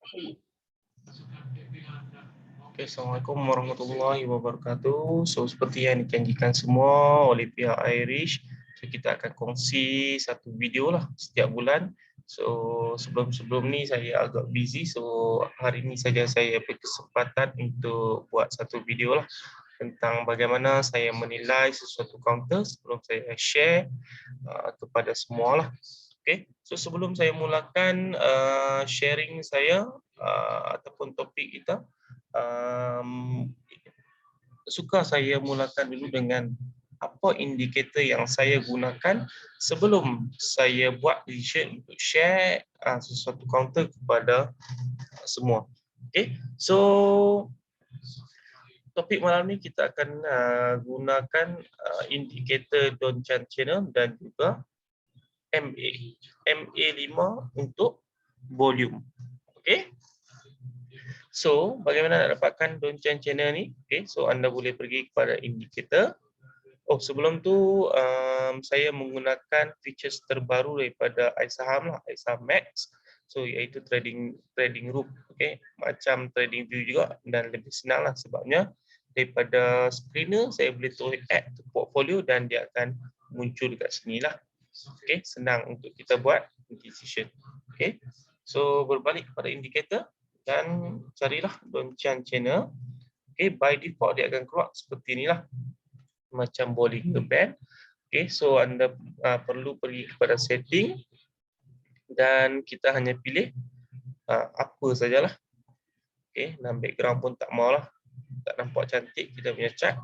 Oke, Assalamualaikum warahmatullahi wabarakatuh. So, seperti yang dijanjikan semua oleh pihak Irish, so, kita akan kongsi satu video lah setiap bulan. So, sebelum ni saya agak busy, so hari ni saja saya berkesempatan untuk buat satu video lah tentang bagaimana saya menilai sesuatu counter sebelum saya share kepada semua lah. Okay, so sebelum saya mulakan sharing saya ataupun topik kita, suka saya mulakan dulu dengan apa indikator yang saya gunakan sebelum saya buat decision untuk share sesuatu counter kepada semua. Okay, so topik malam ni kita akan gunakan indikator Don Chan Channel dan juga MA. MA5 untuk volume. Okay. So, bagaimana nak dapatkan Don Chan Channel ni? Okay, so anda boleh pergi kepada indikator. Oh, sebelum tu saya menggunakan features terbaru daripada iSaham lah, iSaham Max. So, iaitu trading room. Okay, macam trading view juga dan lebih senang lah sebabnya daripada screener saya boleh terus add to portfolio dan dia akan muncul dekat sini lah. Okay, senang untuk kita buat decision. Okay, so berbalik kepada indikator dan carilah Don Chan Channel. Okay, by default dia akan keluar seperti inilah, macam Bollinger Band. Okay, so anda perlu pergi kepada setting dan kita hanya pilih apa sajalah. Okay, dan background pun tak maulah, tak nampak cantik kita punya chart,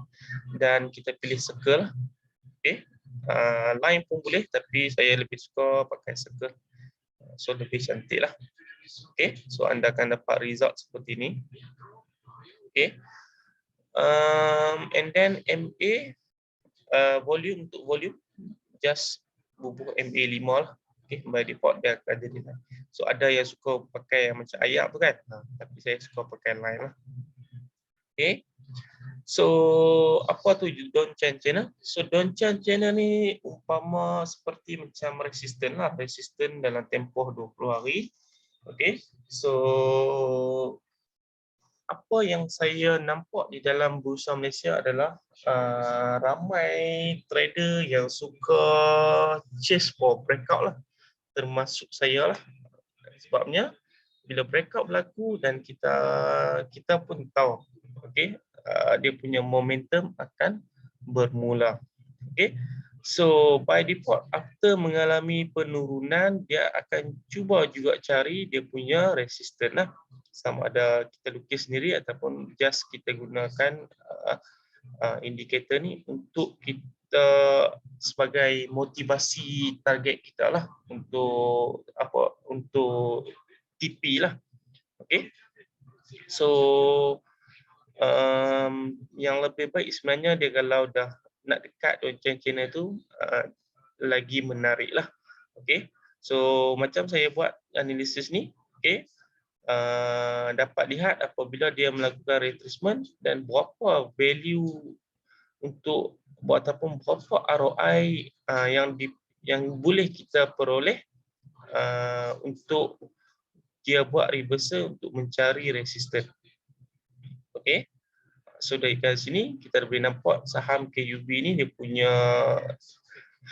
dan kita pilih circle. Okay, line pun boleh tapi saya lebih suka pakai circle, so lebih cantik lah. Okay, so anda akan dapat result seperti ini. Okay, and then MA volume, untuk volume just bubuh MA5 lah. Okay, by default dia akan jadi line. So ada yang suka pakai yang macam ayat tu kan, tapi saya suka pakai line lah. Okay, so apa tu Don Chan Channel? So Don Chan Channel ni umpama seperti macam resisten lah, resisten dalam tempoh 20 hari. Okay, so apa yang saya nampak di dalam bursa Malaysia adalah ramai trader yang suka chase for breakout lah, termasuk saya lah. Sebabnya bila breakout berlaku dan kita pun tahu, okay, dia punya momentum akan bermula. Okay, so by default after mengalami penurunan dia akan cuba juga cari dia punya resistance lah, sama ada kita lukis sendiri ataupun just kita gunakan indikator ni untuk kita sebagai motivasi target kita lah, untuk apa, untuk TP lah. Okay, so yang lebih baik sebenarnya dia kalau dah nak dekat Don Chan Channel tu lagi menarik lah. Okay, so macam saya buat analisis ni, okay, dapat lihat apabila dia melakukan retracement dan berapa value untuk buat ataupun berapa ROI yang boleh kita peroleh untuk dia buat reversal untuk mencari resisten. Okay, so dari sini kita boleh nampak saham KUB ni dia punya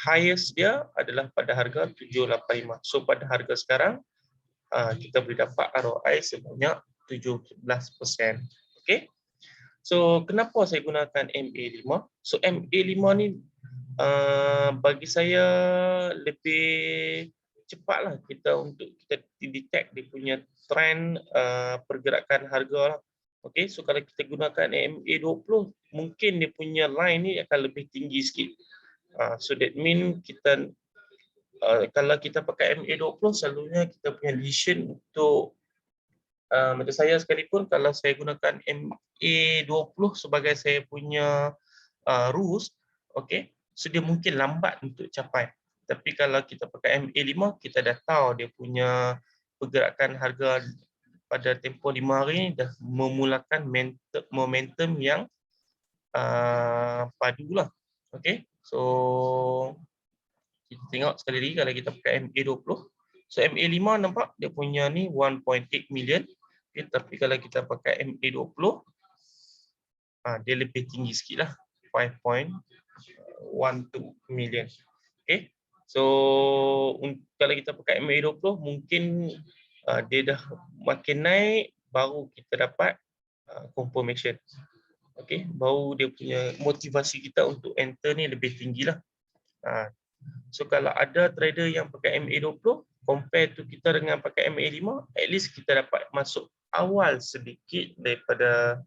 highest dia adalah pada harga 785. So pada harga sekarang kita boleh dapat ROI sebanyak 17%. Okay, so kenapa saya gunakan MA5? So MA5 ni bagi saya lebih cepatlah kita untuk kita detect dia punya trend pergerakan harga lah. Okay, so kalau kita gunakan MA20 mungkin dia punya line ni akan lebih tinggi sikit. So that mean kita kalau kita pakai MA20 selalunya kita punya decision untuk macam saya sekalipun, kalau saya gunakan MA20 sebagai saya punya rules, okay, so dia mungkin lambat untuk capai. Tapi kalau kita pakai MA5 kita dah tahu dia punya pergerakan harga pada tempoh 5 hari ni dah memulakan momentum yang padu lah. Okay, so kita tengok sekali lagi kalau kita pakai MA20. So MA5 nampak dia punya ni 1.8 million. Okay, tapi kalau kita pakai MA20, dia lebih tinggi sikit lah, 5.12 million. Okay, so kalau kita pakai MA20 mungkin dia dah makin naik, baru kita dapat confirmation. Okay, baru dia punya motivasi kita untuk enter ni lebih tinggi lah. So kalau ada trader yang pakai MA20, compare tu kita dengan pakai MA5, at least kita dapat masuk awal sedikit daripada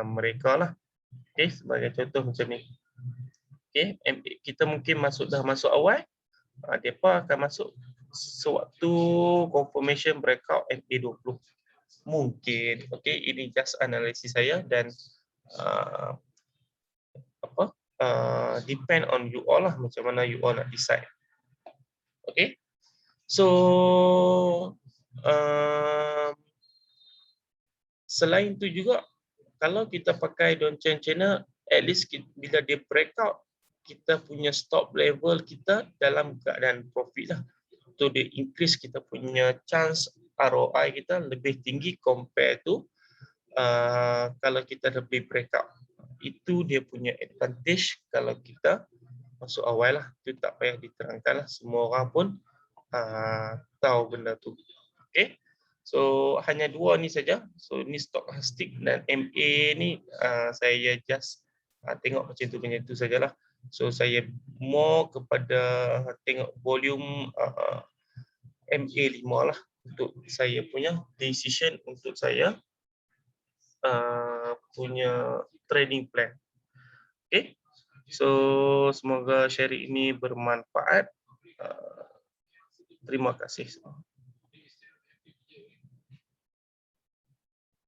mereka lah. Okay, sebagai contoh macam ni. Okay, kita mungkin dah masuk awal, mereka akan masuk sewaktu confirmation breakout MA20. Mungkin, okay, ini just analisis saya dan depend on you all lah, macam mana you all nak decide. Okay, so selain tu juga, kalau kita pakai Donchen channel, at least bila dia breakout, kita punya stop level kita dalam keadaan profit lah. So dia increase kita punya chance ROI kita lebih tinggi compare tu kalau kita lebih breakout. Itu dia punya advantage kalau kita masuk awal lah. Itu tak payah diterangkan lah. Semua orang pun tahu benda tu. Okay. So hanya dua ni saja. So ni stochastic dan MA ni saya just tengok macam tu sajalah. So saya more kepada tengok volume MA5 lah untuk saya punya decision, untuk saya punya trading plan. Okay. So semoga sharing ini bermanfaat. Terima kasih.